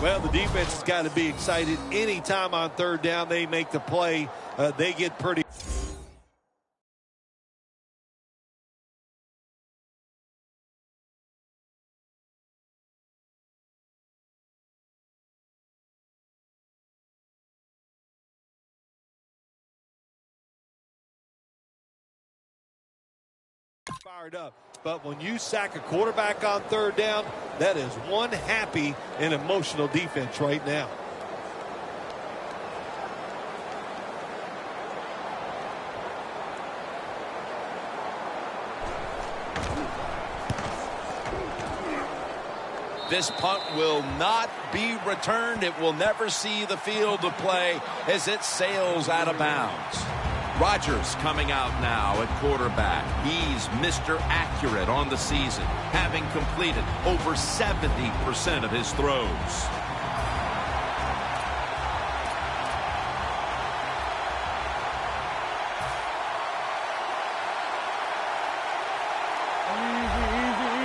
Well, the defense has got to be excited. Anytime on third down they make the play, they get pretty. Fired up. But when you sack a quarterback on third down, that is one happy and emotional defense right now. This punt will not be returned. It will never see the field of play as it sails out of bounds. Rodgers coming out now at quarterback. He's Mr. Accurate on the season, having completed over 70% of his throws.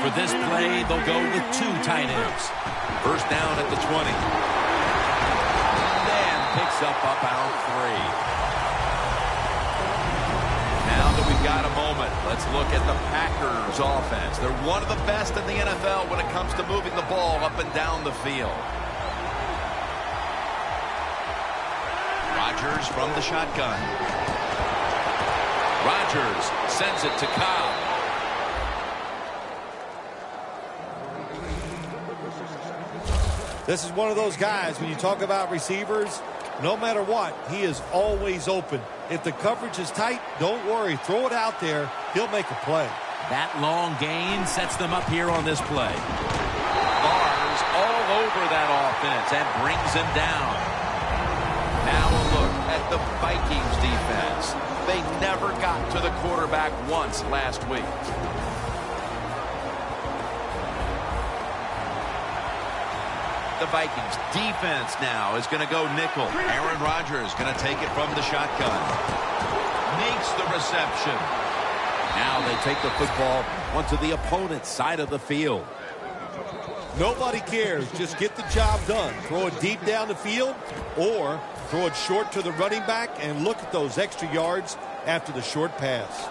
For this play, they'll go with 2 tight ends. First down at the 20. And picks up about 3. Now that we've got a moment, let's look at the Packers offense. They're one of the best in the NFL when it comes to moving the ball up and down the field. Rodgers from the shotgun. Rodgers sends it to Cobb. This is one of those guys, when you talk about receivers, no matter what, he is always open. If the coverage is tight, don't worry. Throw it out there. He'll make a play. That long gain sets them up here on this play. Bars all over that offense and brings him down. Now a look at the Vikings defense. They never got to the quarterback once last week. The Vikings defense now is going to go nickel. Aaron Rodgers going to take it from the shotgun. Makes the reception. Now they take the football onto the opponent's side of the field. Nobody cares. Just get the job done. Throw it deep down the field or throw it short to the running back and look at those extra yards after the short pass.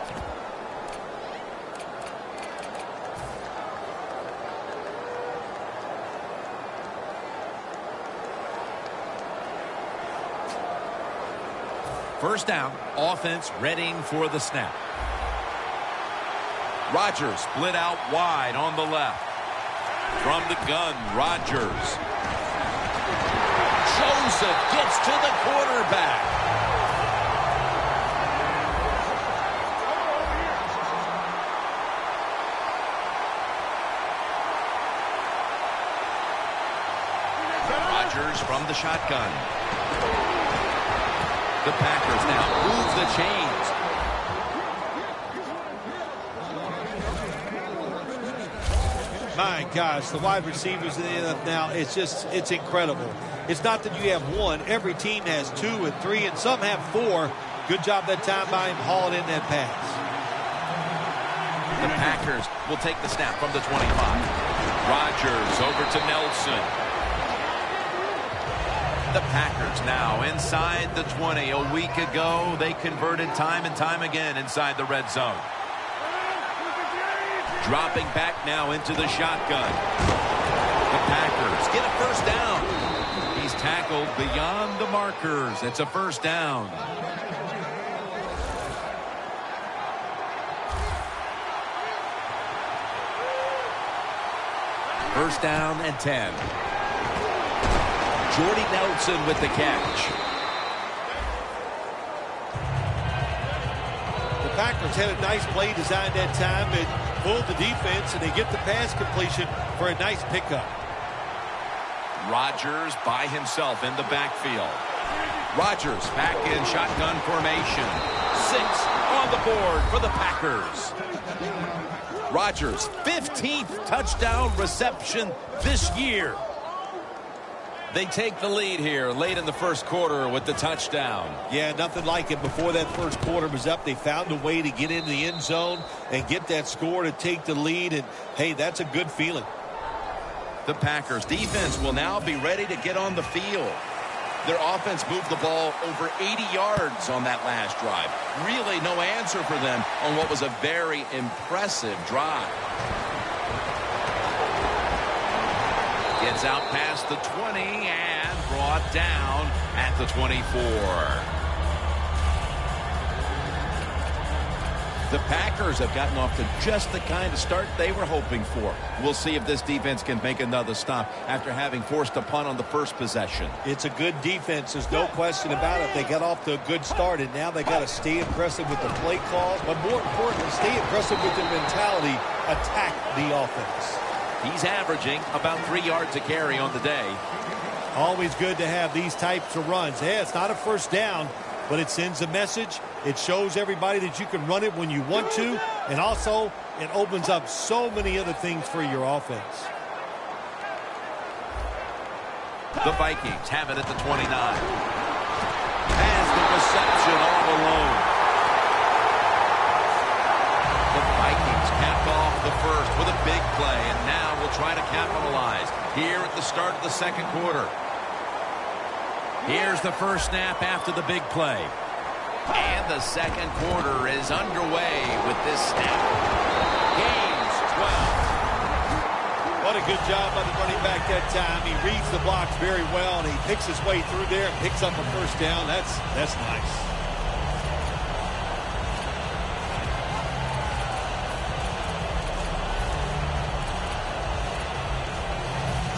First down, offense readying for the snap. Rodgers split out wide on the left. From the gun, Rodgers. Joseph gets to the quarterback. Rodgers from the shotgun. The Packers now move the chains. My gosh, the wide receivers in the NFL now, it's incredible. It's not that you have one. Every team has 2 and 3, and some have 4. Good job that time by him hauling in that pass. The Packers will take the snap from the 25. Rodgers over to Nelson. The Packers now inside the 20. A week ago, they converted time and time again inside the red zone. Dropping back now into the shotgun. The Packers get a first down. He's tackled beyond the markers. It's a first down. First down and 10. Jordy Nelson with the catch. The Packers had a nice play designed that time and pulled the defense, and they get the pass completion for a nice pickup. Rodgers by himself in the backfield. Rodgers back in shotgun formation. 6 on the board for the Packers. Rodgers, 15th touchdown reception this year. They take the lead here late in the first quarter with the touchdown. Yeah, nothing like it. Before that first quarter was up, they found a way to get into the end zone and get that score to take the lead. And, hey, that's a good feeling. The Packers defense will now be ready to get on the field. Their offense moved the ball over 80 yards on that last drive. Really no answer for them on what was a very impressive drive. Gets out past the 20 and brought down at the 24. The Packers have gotten off to just the kind of start they were hoping for. We'll see if this defense can make another stop after having forced a punt on the first possession. It's a good defense. There's no question about it. They got off to a good start, and now they got to stay aggressive with the play calls. But more importantly, stay aggressive with their mentality. Attack the offense. He's averaging about 3 yards a carry on the day. Always good to have these types of runs. Yeah, it's not a first down, but it sends a message. It shows everybody that you can run it when you want to, and also it opens up so many other things for your offense. The Vikings have it at the 29. Has the reception all alone. The Vikings capped off the first with a big play, and now will try to capitalize here at the start of the second quarter. Here's the first snap after the big play. And the second quarter is underway with this snap. Gains 12. What a good job by the running back that time. He reads the blocks very well, and he picks his way through there and picks up a first down. That's nice.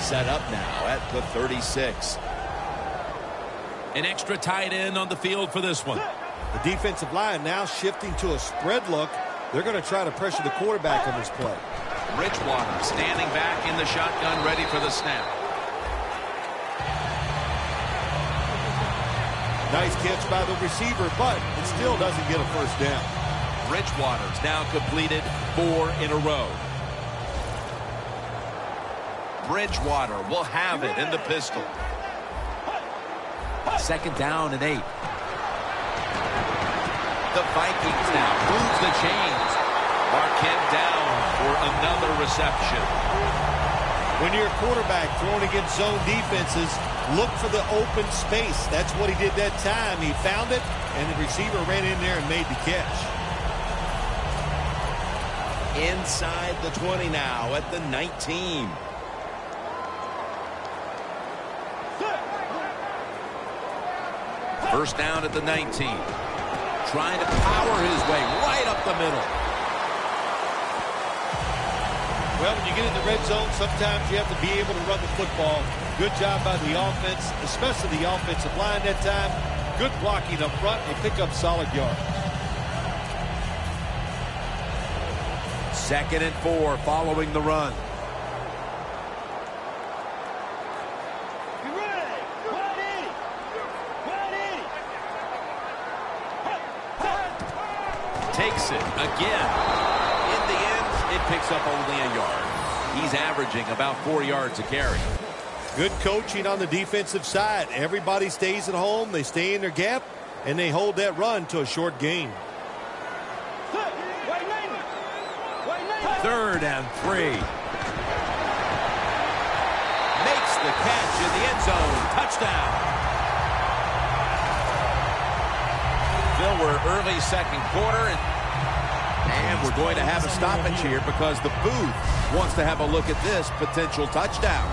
Set up now at the 36. An extra tight end on the field for this one. The defensive line now shifting to a spread look. They're going to try to pressure the quarterback on this play. Bridgewater standing back in the shotgun, ready for the snap. Nice catch by the receiver, but it still doesn't get a first down. Bridgewater's now completed 4 in a row. Bridgewater will have it in the pistol. Second down and 8. The Vikings now move the chains. Marquette down for another reception. When you're a quarterback throwing against zone defenses, look for the open space. That's what he did that time. He found it, and the receiver ran in there and made the catch. Inside the 20 now at the 19. First down at the 19. Trying to power his way right up the middle. Well, when you get in the red zone, sometimes you have to be able to run the football. Good job by the offense, especially the offensive line that time. Good blocking up front and pick up solid yards. 2nd and 4 following the run. Takes it again. In the end, it picks up only a yard. He's averaging about 4 yards a carry. Good coaching on the defensive side. Everybody stays at home. They stay in their gap, and they hold that run to a short gain. 3rd and 3. Makes the catch in the end zone. Touchdown. Still, we're early second quarter, and we're going to have a stoppage here because the booth wants to have a look at this potential touchdown.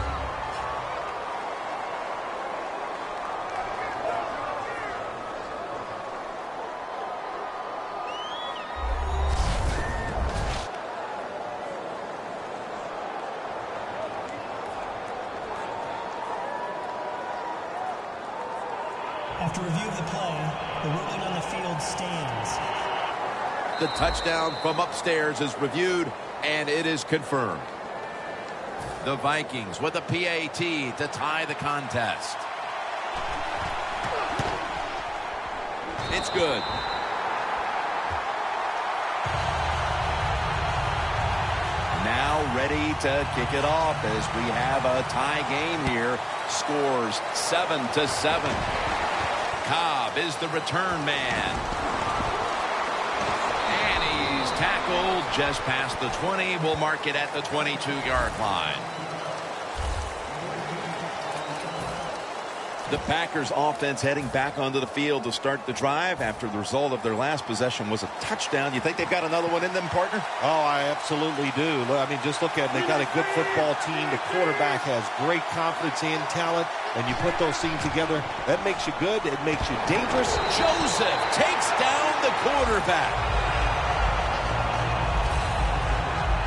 After review of the play, the ruling on the field stands. The touchdown from upstairs is reviewed, and it is confirmed. The Vikings with a PAT to tie the contest. It's good. Now ready to kick it off as we have a tie game here. Scores 7-7. Cobb is the return man. And he's tackled just past the 20. We'll mark it at the 22-yard line. The Packers offense heading back onto the field to start the drive after the result of their last possession was a touchdown. You think they've got another one in them, partner? Oh, I absolutely do. I mean, just look at them. They got a good football team. The quarterback has great confidence and talent, and you put those things together, that makes you good. It makes you dangerous. Joseph takes down the quarterback.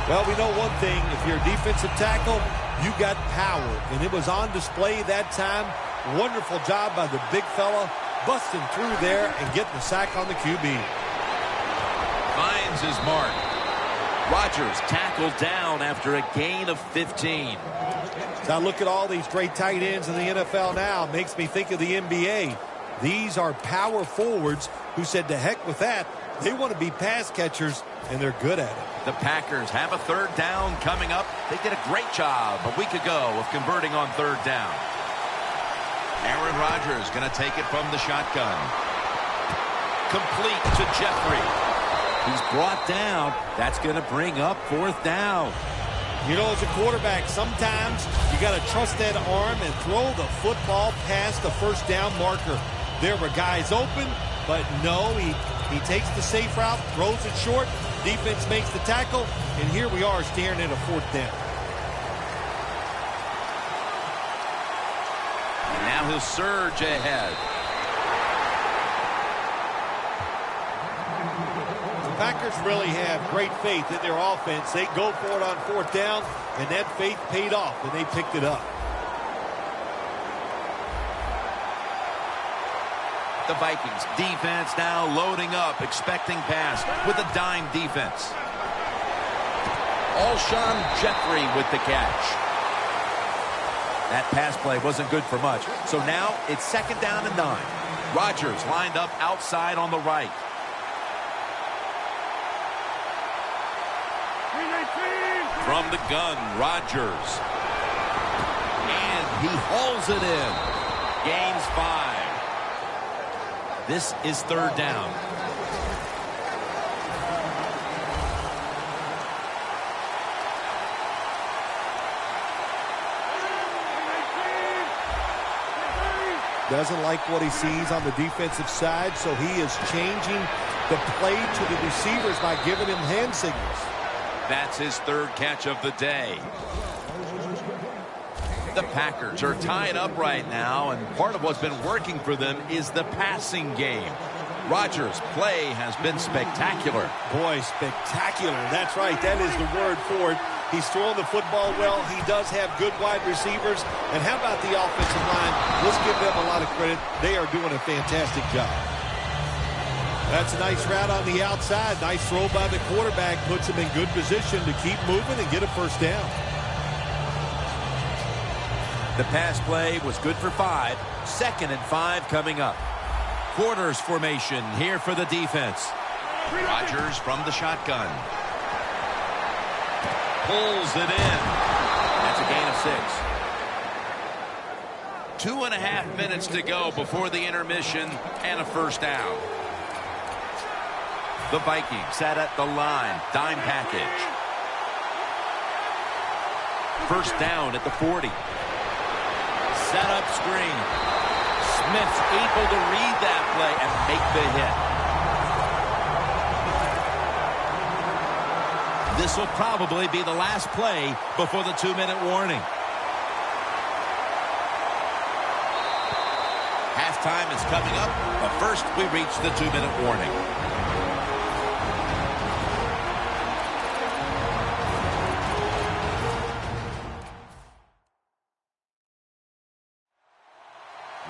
Well, we know one thing. If you're a defensive tackle, you got power, and it was on display that time. Wonderful job by the big fella, busting through there and getting the sack on the QB. Finds his mark. Rodgers tackled down after a gain of 15. Now look at all these great tight ends in the NFL now. Makes me think of the NBA. These are power forwards who said to heck with that. They want to be pass catchers, and they're good at it. The Packers have a third down coming up. They did a great job a week ago of converting on third down. Aaron Rodgers going to take it from the shotgun. Complete to Jeffrey. He's brought down. That's going to bring up fourth down. You know, as a quarterback, sometimes you got to trust that arm and throw the football past the first down marker. There were guys open, but no, he takes the safe route, throws it short. Defense makes the tackle, and here we are staring at a fourth down. Now he'll surge ahead. The Packers really have great faith in their offense. They go for it on fourth down, and that faith paid off, and they picked it up. The Vikings defense now loading up, expecting pass with a dime defense. Alshon Jeffrey with the catch. That pass play wasn't good for much. So now it's second down and 9. Rodgers lined up outside on the right. From the gun, Rodgers. And he hauls it in. Gains 5. This is third down. Doesn't like what he sees on the defensive side, so he is changing the play to the receivers by giving him hand signals. That's his third catch of the day. The Packers are tied up right now, and part of what's been working for them is the passing game. Rodgers' play has been spectacular. Boy, spectacular. That's right. That is the word for it. He's throwing the football well. He does have good wide receivers. And how about the offensive line? Let's give them a lot of credit. They are doing a fantastic job. That's a nice route on the outside. Nice throw by the quarterback. Puts him in good position to keep moving and get a first down. The pass play was good for 5. Second and 5 coming up. Quarters formation here for the defense. Rodgers from the shotgun. Pulls it in. That's a gain of 6. 2.5 minutes to go before the intermission and a first down. The Vikings sat at the line. Dime package. First down at the 40. Set up screen. Smith's able to read that play and make the hit. This will probably be the last play before the 2-minute warning. Halftime is coming up, but first we reach the 2-minute warning.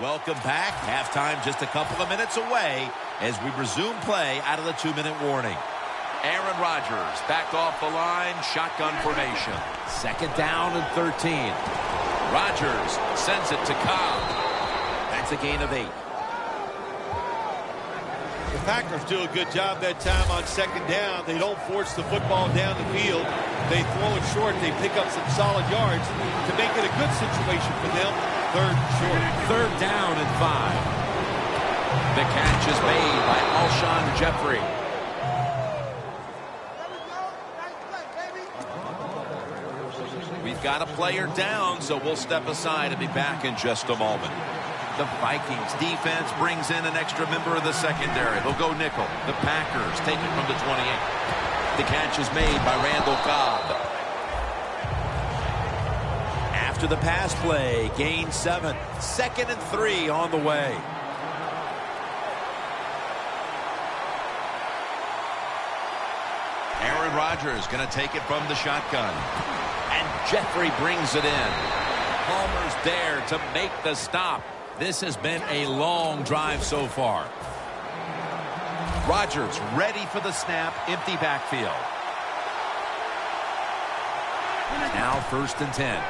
Welcome back. Halftime just a couple of minutes away as we resume play out of the 2-minute warning. Aaron Rodgers backed off the line, shotgun formation. Second down and 13. Rodgers sends it to Cobb. That's a gain of 8. The Packers do a good job that time on second down. They don't force the football down the field. They throw it short. They pick up some solid yards to make it a good situation for them. Third short. Third down and 5. The catch is made by Alshon Jeffrey. We've got a player down, so we'll step aside and be back in just a moment. The Vikings defense brings in an extra member of the secondary. They'll go nickel. The Packers take it from the 28. The catch is made by Randall Cobb. After the pass play, gain 7. 2nd and 3 on the way. Aaron Rodgers going to take it from the shotgun. And Jeffrey brings it in. Palmer's there to make the stop. This has been a long drive so far. Rodgers ready for the snap. Empty backfield. Now 1st and 10.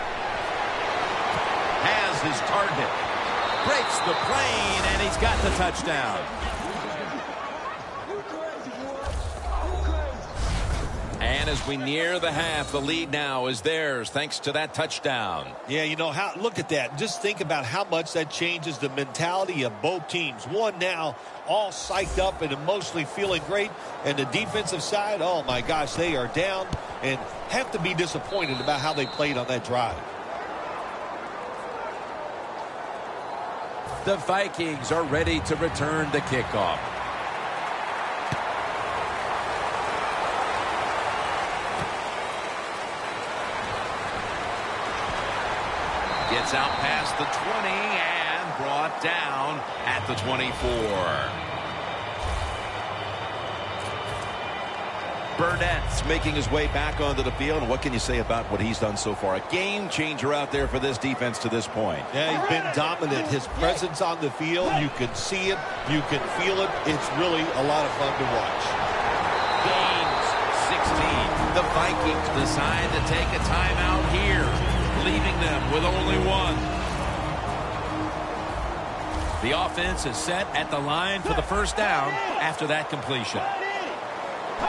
Has his target. Breaks the plane, and he's got the touchdown. And as we near the half, the lead now is theirs thanks to that touchdown. Yeah, you know, look at that. Just think about how much that changes the mentality of both teams. One now all psyched up and emotionally feeling great. And the defensive side, oh my gosh, they are down and have to be disappointed about how they played on that drive. The Vikings are ready to return the kickoff. Gets out past the 20 and brought down at the 24. Burnett's making his way back onto the field. And what can you say about what he's done so far? A game changer out there for this defense to this point. Yeah, he's been dominant. His presence on the field, you can see it, you can feel it. It's really a lot of fun to watch. Gains 16. The Vikings decide to take a timeout here, leaving them with only 1. The offense is set at the line for the 1st down after that completion.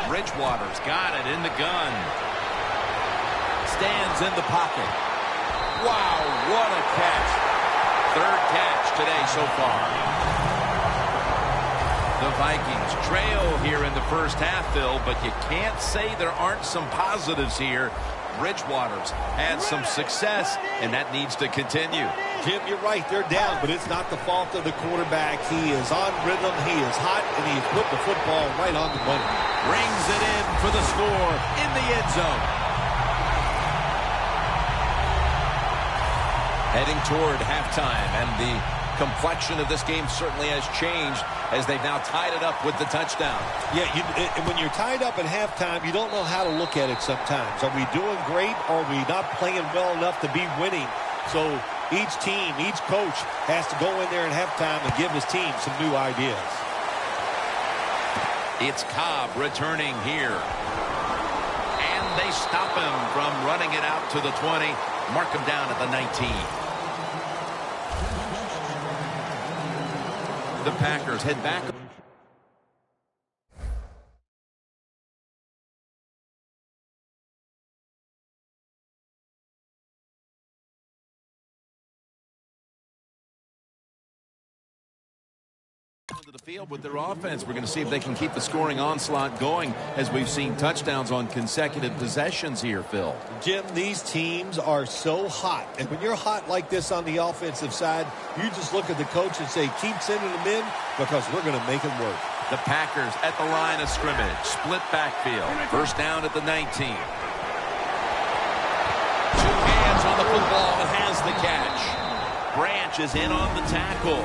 Bridgewater's got it in the gun. Stands in the pocket. Wow, what a catch. 3rd catch today so far. The Vikings trail here in the 1st half, Phil, but you can't say there aren't some positives here. Bridgewater's had some success, and that needs to continue. Jim, you're right. They're down, but it's not the fault of the quarterback. He is on rhythm. He is hot, and he's put the football right on the money. Rings it in for the score in the end zone. Heading toward halftime, and the complexion of this game certainly has changed as they've now tied it up with the touchdown. Yeah, when you're tied up at halftime, you don't know how to look at it sometimes. Are we doing great, or are we not playing well enough to be winning? So each team, each coach has to go in there at halftime and give his team some new ideas. It's Cobb returning here. And they stop him from running it out to the 20. Mark him down at the 19. The Packers head back. Into the field with their offense. We're going to see if they can keep the scoring onslaught going as we've seen touchdowns on consecutive possessions here, Phil. Jim, these teams are so hot. And when you're hot like this on the offensive side, you just look at the coach and say, keep sending them in because we're going to make them work. The Packers at the line of scrimmage. Split backfield. 1st down at the 19. 2 hands on the football and has the catch. Branch is in on the tackle.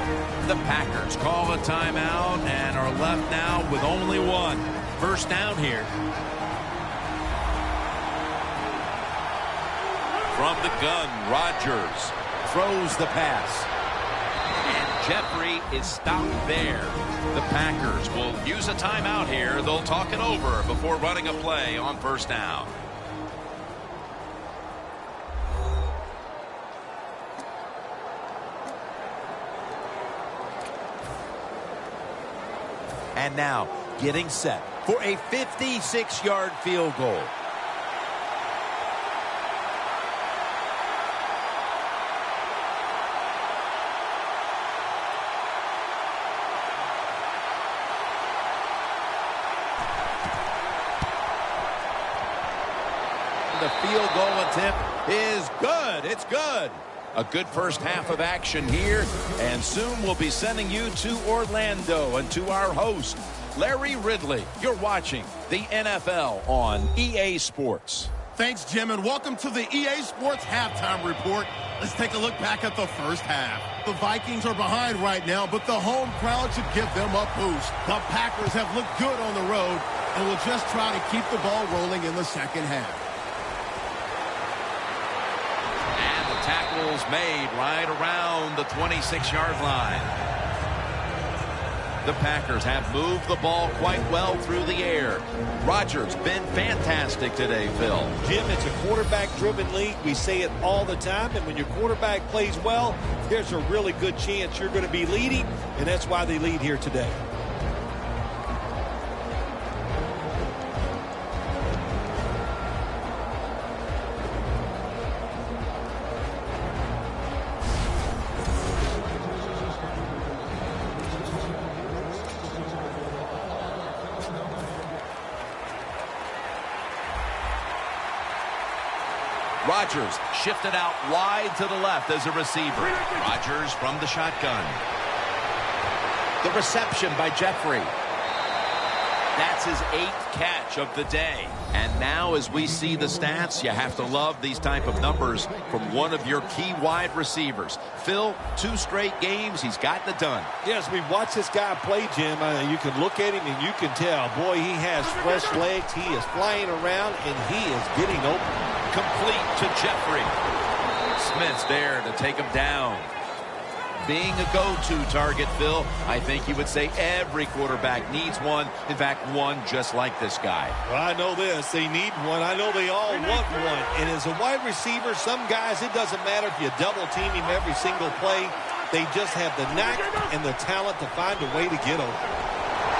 The Packers call a timeout and are left now with only 1. 1st down here. From the gun, Rodgers throws the pass. And Jeffrey is stopped there. The Packers will use a timeout here. They'll talk it over before running a play on 1st down. And now getting set for a 56-yard field goal. The field goal attempt is good. It's good. A good first half of action here, and soon we'll be sending you to Orlando and to our host, Larry Ridley. You're watching the NFL on EA Sports. Thanks, Jim, and welcome to the EA Sports Halftime Report. Let's take a look back at the first half. The Vikings are behind right now, but the home crowd should give them a boost. The Packers have looked good on the road and will just try to keep the ball rolling in the second half. And the tackle's made right around the 26-yard line. The Packers have moved the ball quite well through the air. Rodgers been fantastic today, Phil. Jim, it's a quarterback-driven league. We say it all the time, and when your quarterback plays well, there's a really good chance you're going to be leading, and that's why they lead here today. Rodgers shifted out wide to the left as a receiver. Rodgers from the shotgun. The reception by Jeffrey. That's his 8th catch of the day. And now as we see the stats, you have to love these type of numbers from one of your key wide receivers. Phil, 2 straight games, he's gotten it done. Yes, we watch this guy play, Jim. You can look at him and you can tell, boy, he has fresh legs. He is flying around and he is getting open. Complete to Jeffrey. Smith's there to take him down. Being a go-to target, Phil, I think you would say every quarterback needs one. In fact, one just like this guy. Well, I know this. They need one. I know they all want one. And as a wide receiver, some guys, it doesn't matter if you double-team him every single play. They just have the knack and the talent to find a way to get open.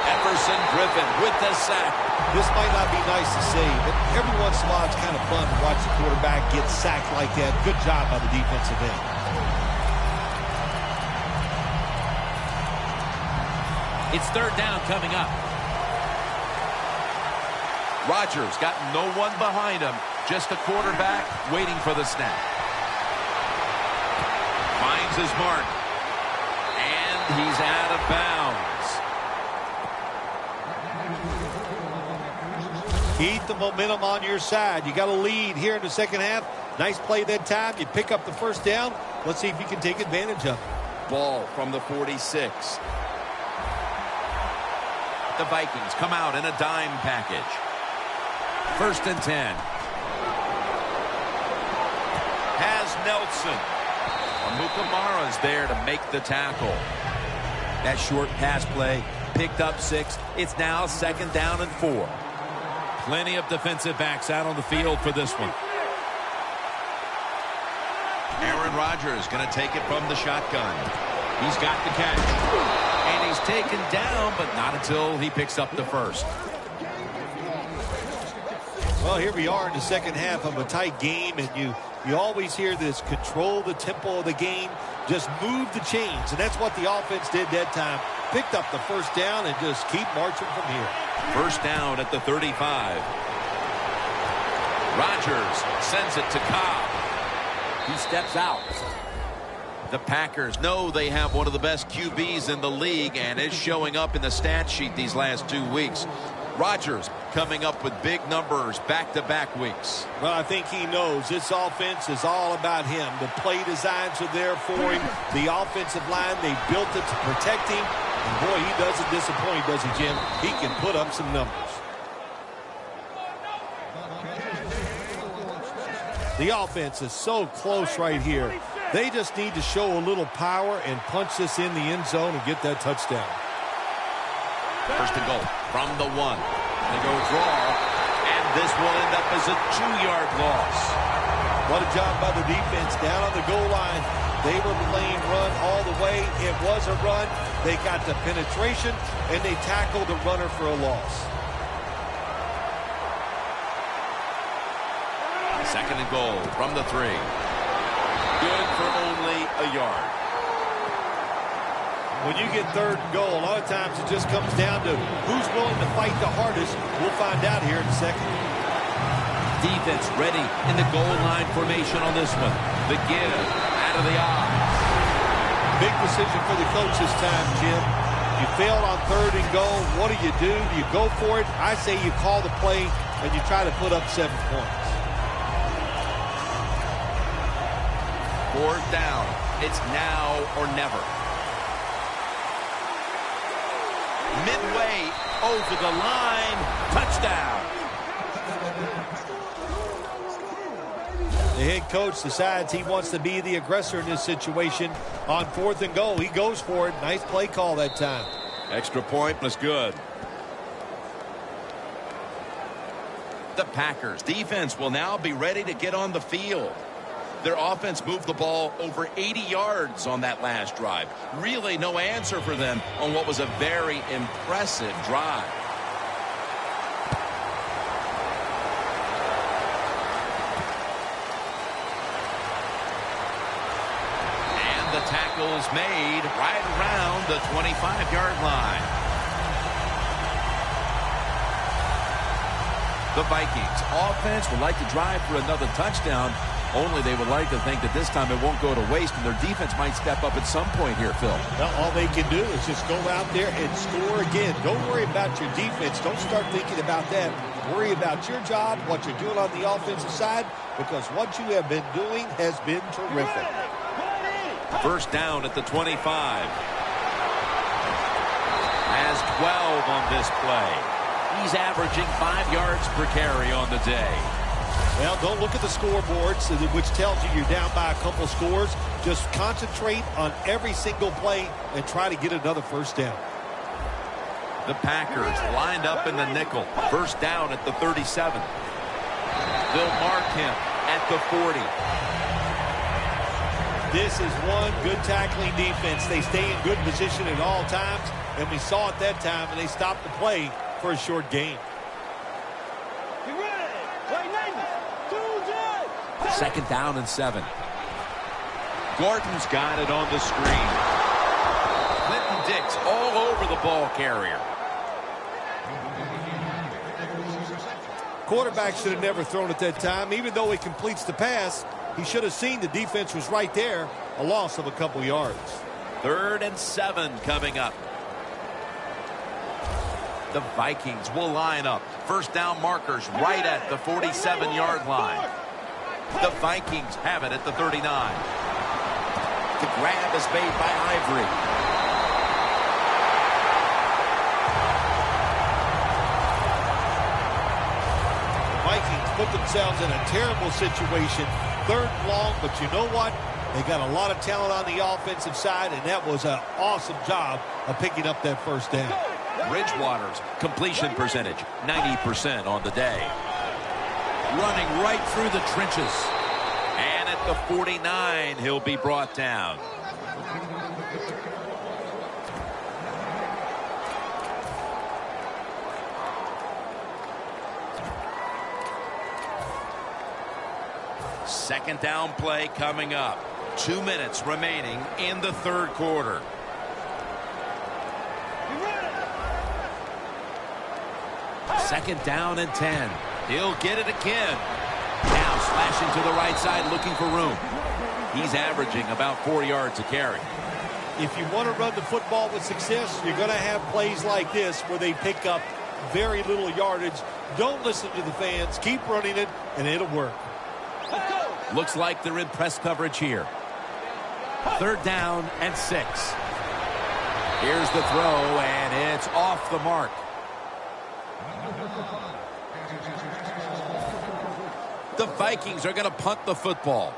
Everson Griffin with the sack. This might not be nice to say, but every once in a while it's kind of fun to watch the quarterback get sacked like that. Good job by the defensive end. It's 3rd down coming up. Rodgers got no one behind him, just a quarterback waiting for the snap. Finds his mark, and he's out of bounds. Keep the momentum on your side. You got a lead here in the second half. Nice play that time. You pick up the first down. Let's see if you can take advantage of it. Ball from the 46. The Vikings come out in a dime package. 1st and 10. Has Nelson. Amukamara's there to make the tackle. That short pass play picked up 6. It's now 2nd down and 4. Plenty of defensive backs out on the field for this one. Aaron Rodgers going to take it from the shotgun. He's got the catch. And he's taken down, but not until he picks up the first. Well, here we are in the second half of a tight game, and you always hear this: control the tempo of the game, just move the chains, and that's what the offense did that time. Picked up the first down and just keep marching from here. 1st down at the 35. Rodgers sends it to Cobb. He steps out. The Packers know they have one of the best QBs in the league, and is showing up in the stat sheet these last 2 weeks. Rodgers coming up with big numbers back-to-back weeks. Well, I think he knows this offense is all about him. The play designs are there for him. The offensive line, they built it to protect him. And boy, he doesn't disappoint, does he, Jim? He can put up some numbers. The offense is so close right here. They just need to show a little power and punch this in the end zone and get that touchdown. 1st and goal from the 1. They go draw, and this will end up as a 2-yard loss. What a job by the defense down on the goal line. They were playing run all the way. It was a run. They got the penetration, and they tackled the runner for a loss. 2nd and goal from the 3. Good for only a yard. When you get 3rd and goal, a lot of times it just comes down to who's willing to fight the hardest. We'll find out here in a second. Defense ready in the goal line formation on this one. The give. Out what are the odds? Big decision for the coach this time, Jim. You failed on 3rd and goal. What do? Do you go for it? I say you call the play and you try to put up 7 points. 4th down. It's now or never. Midway over the line. Touchdown. The head coach decides he wants to be the aggressor in this situation. On 4th and goal, he goes for it. Nice play call that time. Extra point was good. The Packers defense will now be ready to get on the field. Their offense moved the ball over 80 yards on that last drive. Really no answer for them on what was a very impressive drive. And the tackle is made right around the 25-yard line. The Vikings offense would like to drive for another touchdown. Only they would like to think that this time it won't go to waste, and their defense might step up at some point here, Phil. Well, all they can do is just go out there and score again. Don't worry about your defense. Don't start thinking about that. Worry about your job, what you're doing on the offensive side, because what you have been doing has been terrific. 1st down at the 25. Has 12 on this play. He's averaging 5 yards per carry on the day. Well, don't look at the scoreboards, which tells you you're down by a couple scores. Just concentrate on every single play and try to get another 1st down. The Packers lined up in the nickel. 1st down at the 37. They'll mark him at the 40. This is one good tackling defense. They stay in good position at all times, and we saw it that time, and they stopped the play for a short gain. 2nd down and 7. Gordon's got it on the screen. Clinton Dix all over the ball carrier. Quarterback should have never thrown it that time. Even though he completes the pass, he should have seen the defense was right there. A loss of a couple yards. 3rd and 7 coming up. The Vikings will line up. 1st down markers right at the 47-yard line. The Vikings have it at the 39. The grab is made by Ivory. The Vikings put themselves in a terrible situation. 3rd and long, but you know what? They got a lot of talent on the offensive side, and that was an awesome job of picking up that 1st down. Bridgewater's completion percentage, 90% on the day. Running right through the trenches. And at the 49, he'll be brought down. Second down play coming up. 2 minutes remaining in the 3rd quarter. Second down and 10. He'll get it again. Now slashing to the right side, looking for room. He's averaging about 4 yards a carry. If you want to run the football with success, you're going to have plays like this where they pick up very little yardage. Don't listen to the fans. Keep running it, and it'll work. Looks like they're in press coverage here. 3rd down and 6. Here's the throw, and it's off the mark. The Vikings are going to punt the football.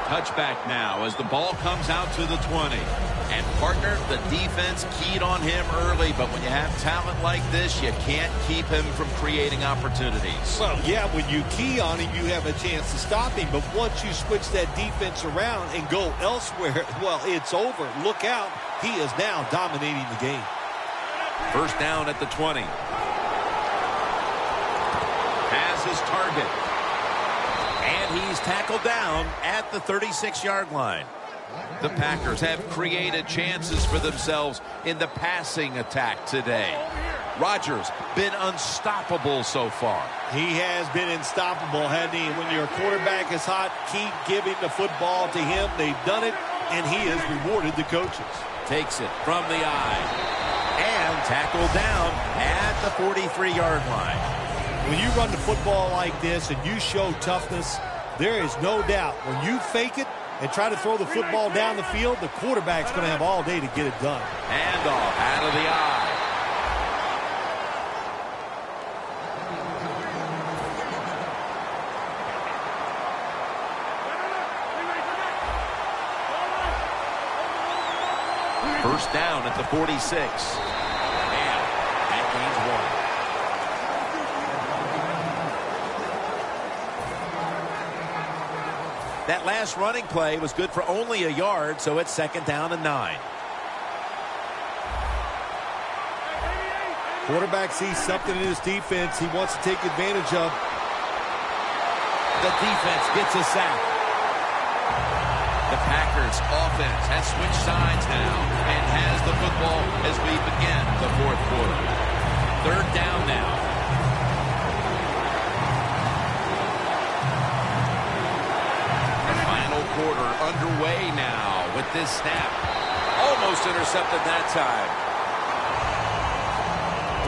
Touchback now as the ball comes out to the 20. And partner, the defense keyed on him early, but when you have talent like this, you can't keep him from creating opportunities. Well, yeah, when you key on him, you have a chance to stop him. But once you switch that defense around and go elsewhere, well, it's over. Look out. He is now dominating the game. 1st down at the 20. Has his target. And he's tackled down at the 36-yard line. The Packers have created chances for themselves in the passing attack today. Rodgers been unstoppable so far. He has been unstoppable, hasn't he? When your quarterback is hot, keep giving the football to him. They've done it, and he has rewarded the coaches. Takes it from the eye. And tackled down at the 43-yard line. When you run the football like this and you show toughness, there is no doubt when you fake it and try to throw the football down the field, the quarterback's going to have all day to get it done. Handoff out of the eye. First down at the 46. And that gains one. That last running play was good for only a yard, so it's second down and 9. Quarterback sees something in his defense he wants to take advantage of. The defense gets a sack. The Packers offense has switched sides now and has the football as we begin the fourth quarter. Third down now. The final quarter underway now with this snap. Almost intercepted that time.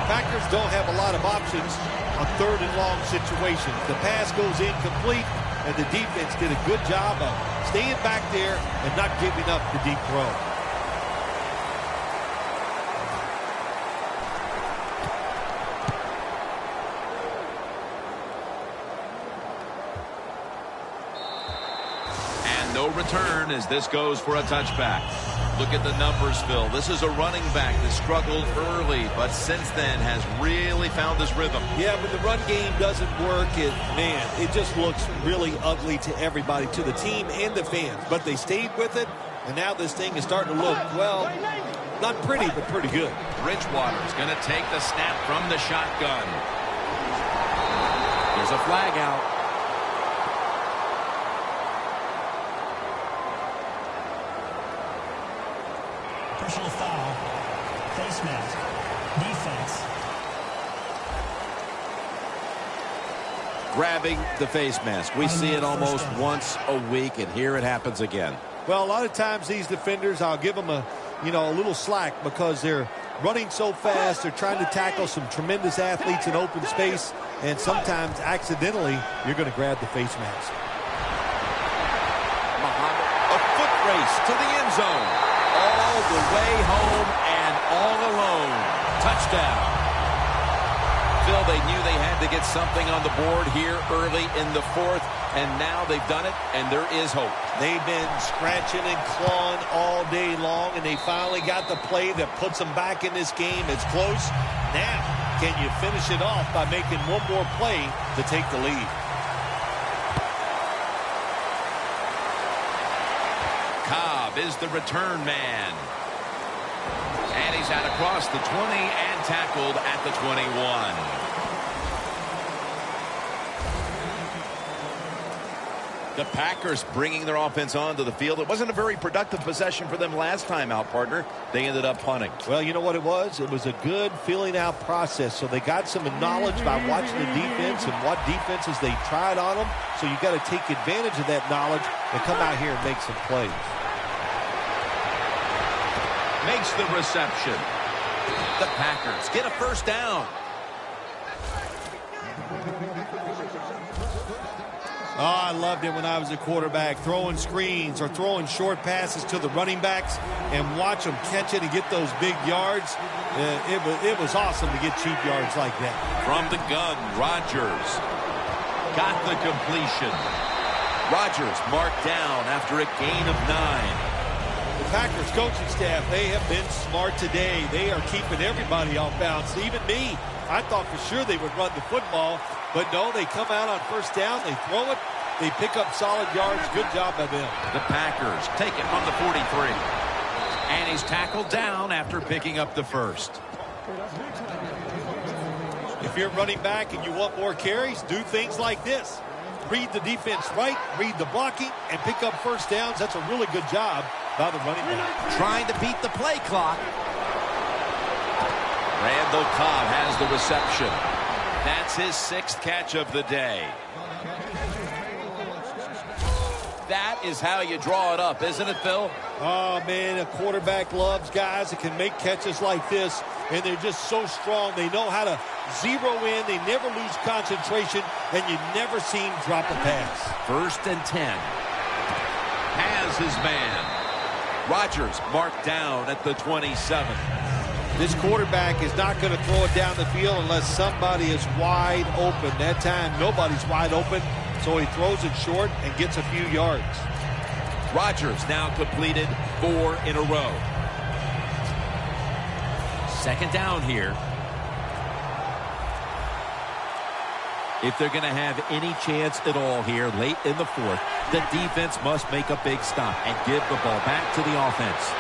The Packers don't have a lot of options on third and long situations. The pass goes incomplete, and the defense did a good job of staying back there and not giving up the deep throw. And no return as this goes for a touchback. Look at the numbers, Phil. This is a running back that struggled early, but since then has really found his rhythm. Yeah, when the run game doesn't work, it just looks really ugly to everybody, to the team and the fans. But they stayed with it, and now this thing is starting to look, well, not pretty, but pretty good. Bridgewater's going to take the snap from the shotgun. There's a flag out. Personal foul. Face mask. Defense. Grabbing the face mask. We see it almost once a week, and here it happens again. Well, a lot of times these defenders, I'll give them a little slack because they're running so fast. They're trying to tackle some tremendous athletes in open space, and sometimes accidentally you're going to grab the face mask. A foot race to the end zone. All the way home and all alone. Touchdown. Phil, they knew they had to get something on the board here early in the fourth, and now they've done it, and there is hope. They've been scratching and clawing all day long, and they finally got the play that puts them back in this game. It's close. Now, can you finish it off by making one more play to take the lead? Cobb is the return man. And he's out across the 20 and tackled at the 21. The Packers bringing their offense onto the field. It wasn't a very productive possession for them last time out, partner. They ended up punting. Well, you know what it was? It was a good filling out process. So they got some knowledge by watching the defense and what defenses they tried on them. So you got to take advantage of that knowledge and come out here and make some plays. Makes the reception. The Packers get a first down. Oh, I loved it when I was a quarterback, throwing screens or throwing short passes to the running backs and watch them catch it and get those big yards. It was awesome to get cheap yards like that. From the gun, Rodgers got the completion. Rodgers marked down after a gain of 9. The Packers coaching staff, they have been smart today. They are keeping everybody off balance, even me. I thought for sure they would run the football, but no, they come out on first down, they throw it, they pick up solid yards. Good job by them. The Packers take it from the 43. And he's tackled down after picking up the first. If you're running back and you want more carries, do things like this. read the defense right, read the blocking, and pick up first downs. That's a really good job by the running back. Trying to beat the play clock. Randall Cobb has the reception. That's his 6th catch of the day. That is how you draw it up, isn't it, Phil? Oh, man, a quarterback loves guys that can make catches like this, and they're just so strong. They know how to zero in. They never lose concentration, and you never see him drop a pass. 1st and 10. Has his man. Rodgers marked down at the 27. This quarterback is not going to throw it down the field unless somebody is wide open. That time, nobody's wide open, so he throws it short and gets a few yards. Rodgers now completed 4 in a row. 2nd down here. If they're going to have any chance at all here late in the 4th, the defense must make a big stop and give the ball back to the offense.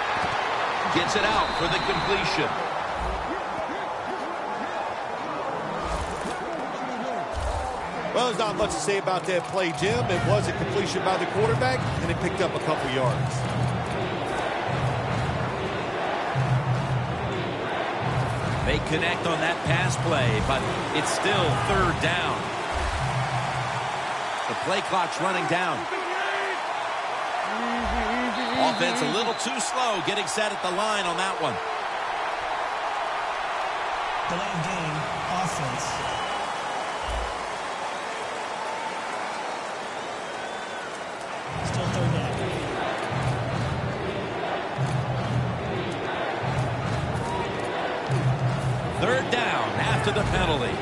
Gets it out for the completion. Well, there's not much to say about that play, Jim. It was a completion by the quarterback, and it picked up a couple yards. They connect on that pass play, but it's still 3rd down. The play clock's running down. Offense a little too slow getting set at the line on that one. Delay of game, offense. Still 3rd down. 3rd down after the penalty.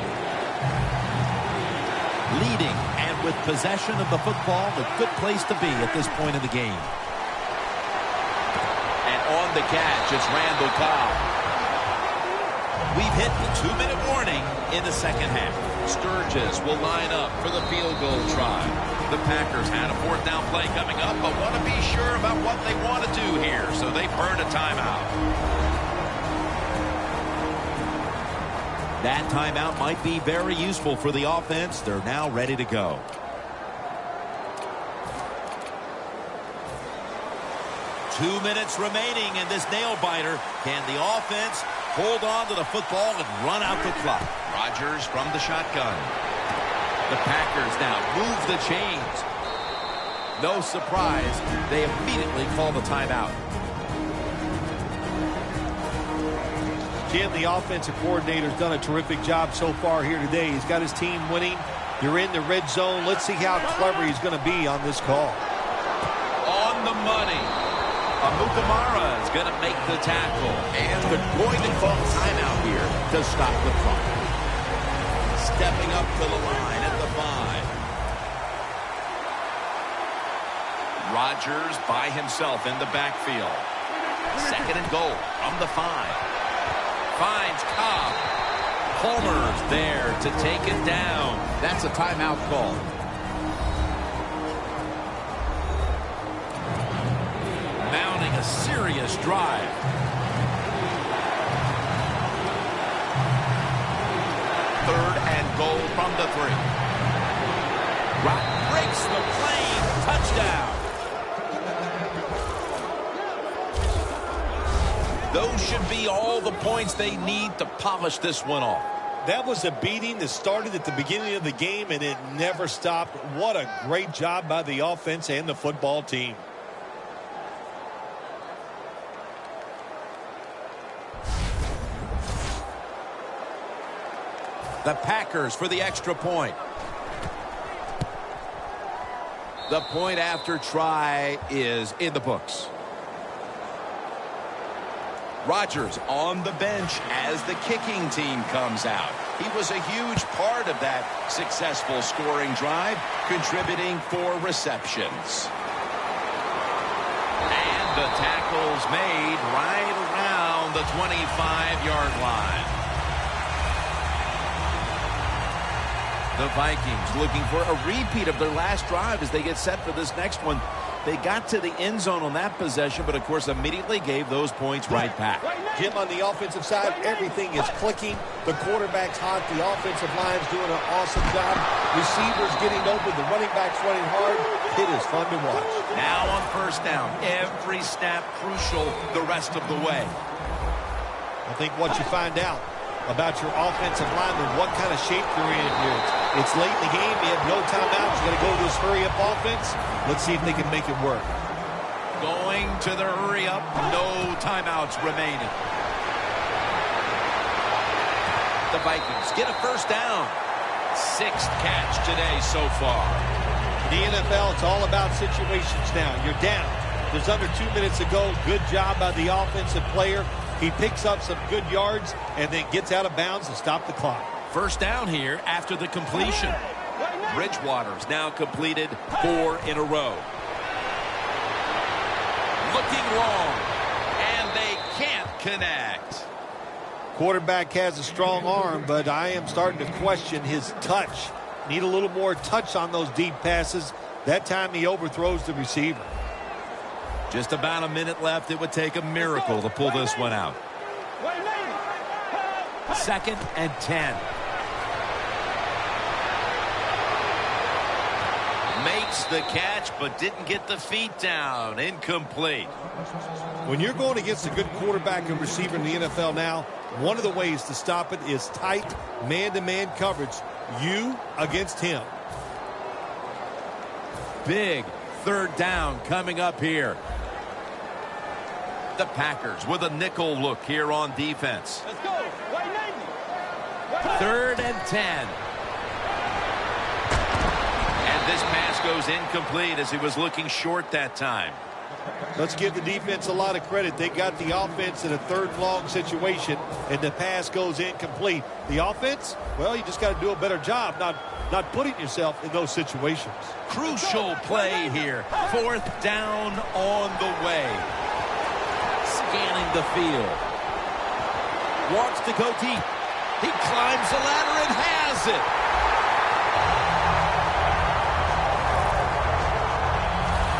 Leading and with possession of the football, a good place to be at this point in the game. On the catch, it's Randall Cobb. We've hit the 2-minute warning in the 2nd half. Sturgis will line up for the field goal try. The Packers had a 4th down play coming up, but want to be sure about what they want to do here, so they burn a timeout. That timeout might be very useful for the offense. They're now ready to go. 2 minutes remaining in this nail-biter. Can the offense hold on to the football and run out the clock? Rodgers from the shotgun. The Packers now move the chains. No surprise, they immediately call the timeout. Jim, the offensive coordinator's done a terrific job so far here today. He's got his team winning. You're in the red zone. Let's see how clever he's going to be on this call. On the money. Amukamara is going to make the tackle. And they're going to call timeout here to stop the clock. Stepping up to the line at the 5. Rodgers by himself in the backfield. 2nd and goal from the 5. Finds Cobb. Homer's there to take it down. That's a timeout call. Mounting a serious drive. 3rd and goal from the 3. Rock breaks the plane. Touchdown. Those should be all the points they need to polish this one off. That was a beating that started at the beginning of the game, and it never stopped. What a great job by the offense and the football team. The Packers for the extra point. The point after try is in the books. Rodgers on the bench as the kicking team comes out. He was a huge part of that successful scoring drive, contributing 4 receptions. And the tackle's made right around the 25-yard line. The Vikings looking for a repeat of their last drive as they get set for this next one. They got to the end zone on that possession, but of course immediately gave those points right back. Jim, on the offensive side, everything is clicking. The quarterback's hot. The offensive line's doing an awesome job. Receivers getting open. The running back's running hard. It is fun to watch. Now on first down, every snap crucial the rest of the way. I think what you find out about your offensive lineman, what kind of shape they're in here. It's late in the game. You have no timeouts. You got to go to this hurry-up offense. Let's see if they can make it work. Going to the hurry-up. No timeouts remaining. The Vikings get a first down. 6th catch today so far. In the NFL, it's all about situations now. You're down. There's under 2 minutes to go. Good job by the offensive player. He picks up some good yards and then gets out of bounds to stop the clock. First down here after the completion. Bridgewater's now completed 4 in a row. Looking long, and they can't connect. Quarterback has a strong arm, but I am starting to question his touch. Need a little more touch on those deep passes. That time he overthrows the receiver. Just about a minute left. It would take a miracle to pull this one out. 2nd and 10. Makes the catch, but didn't get the feet down. Incomplete. When you're going against a good quarterback and receiver in the NFL now, one of the ways to stop it is tight man-to-man coverage. You against him. Big 3rd down coming up here. The Packers with a nickel look here on defense. Let's go. 3rd and 10. And this pass goes incomplete as he was looking short that time. Let's give the defense a lot of credit. They got the offense in a 3rd and long situation, and the pass goes incomplete. The offense, well, you just got to do a better job not putting yourself in those situations. Crucial play here. 4th down on the way. Scanning the field. Wants to go deep. He climbs the ladder and has it.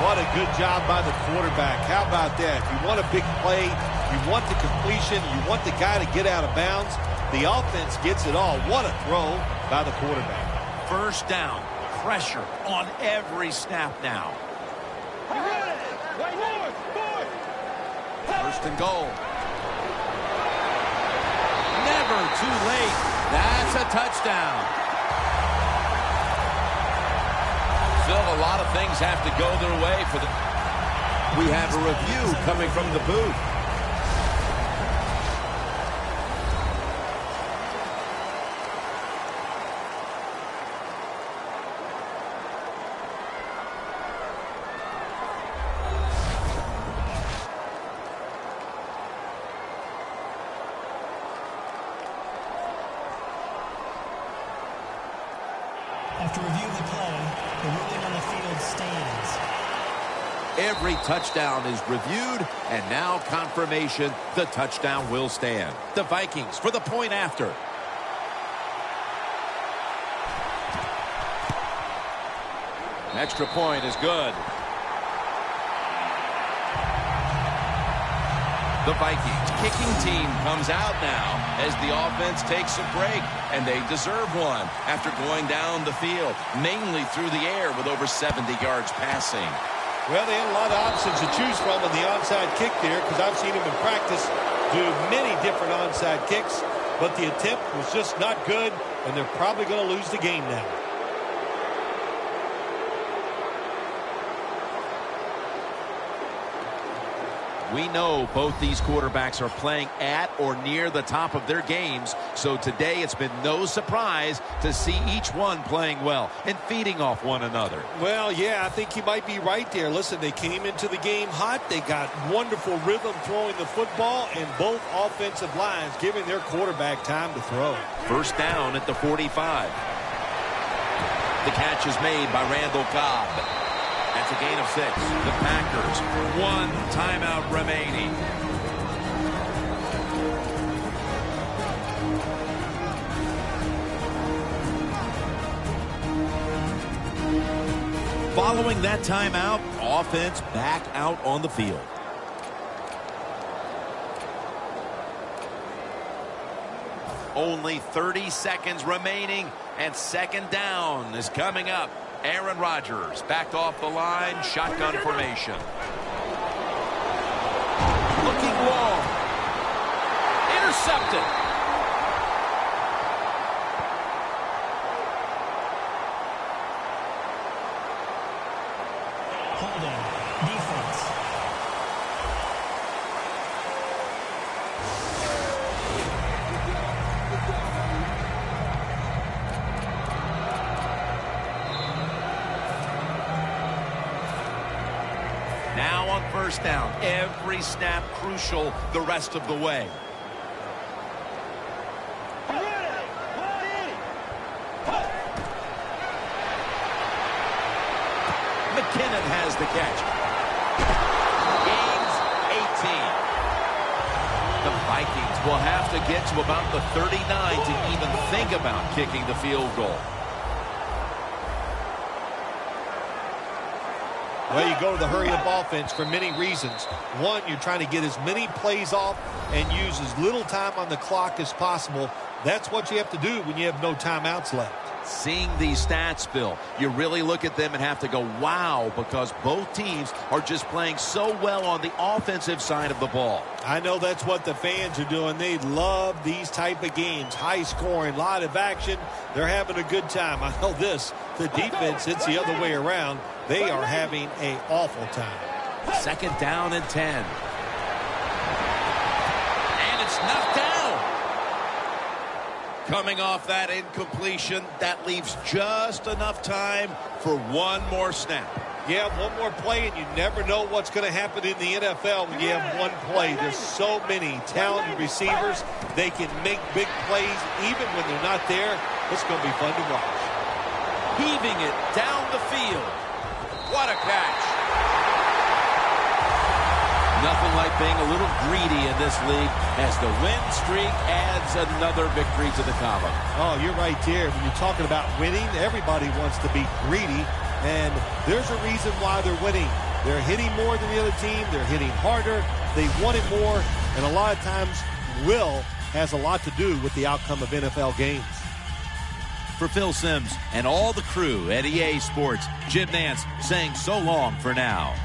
What a good job by the quarterback. How about that? You want a big play. You want the completion. You want the guy to get out of bounds. The offense gets it all. What a throw by the quarterback. First down. Pressure on every snap now. First and goal. Never too late. That's a touchdown. Still, a lot of things have to go their way for the... We have a review coming from the booth. After review of the play, the ruling on the field stands. Every touchdown is reviewed, and now confirmation the touchdown will stand. The Vikings for the point after. Extra point is good. The Vikings kicking team comes out now as the offense takes a break, and they deserve one after going down the field, mainly through the air with over 70 yards passing. Well, they had a lot of options to choose from on the onside kick there, because I've seen them in practice do many different onside kicks, but the attempt was just not good, and they're probably going to lose the game now. We know both these quarterbacks are playing at or near the top of their games, so today it's been no surprise to see each one playing well and feeding off one another. Well, yeah, I think you might be right there. Listen, they came into the game hot. They got wonderful rhythm throwing the football, and both offensive lines giving their quarterback time to throw. First down at the 45. The catch is made by Randall Cobb. That's a gain of 6. The Packers, 1 timeout remaining. Following that timeout, offense back out on the field. Only 30 seconds remaining, and second down is coming up. Aaron Rodgers backed off the line, shotgun formation. Looking long. Intercepted. Holding. Defense. Now on first down, every snap crucial the rest of the way. McKinnon has the catch. Gains 18. The Vikings will have to get to about the 39 to even think about kicking the field goal. Well, you go to the hurry-up offense for many reasons. One, you're trying to get as many plays off and use as little time on the clock as possible. That's what you have to do when you have no timeouts left. Seeing these stats, Bill, you really look at them and have to go, wow, because both teams are just playing so well on the offensive side of the ball. I know that's what the fans are doing. They love these type of games. High scoring, lot of action. They're having a good time. I know this. The defense, it's the other way around. They are having an awful time. Second down and 10. And it's knocked down. Coming off that incompletion, that leaves just enough time for one more snap. Yeah, one more play, and you never know what's going to happen in the NFL when you have one play. There's so many talented receivers. They can make big plays even when they're not there. It's going to be fun to watch. Heaving it down the field. What a catch. Nothing like being a little greedy in this league as the win streak adds another victory to the column. Oh, you're right there. When you're talking about winning, everybody wants to be greedy, and there's a reason why they're winning. They're hitting more than the other team. They're hitting harder. They want it more, and a lot of times will has a lot to do with the outcome of NFL games. For Phil Simms and all the crew at EA Sports, Jim Nance saying so long for now.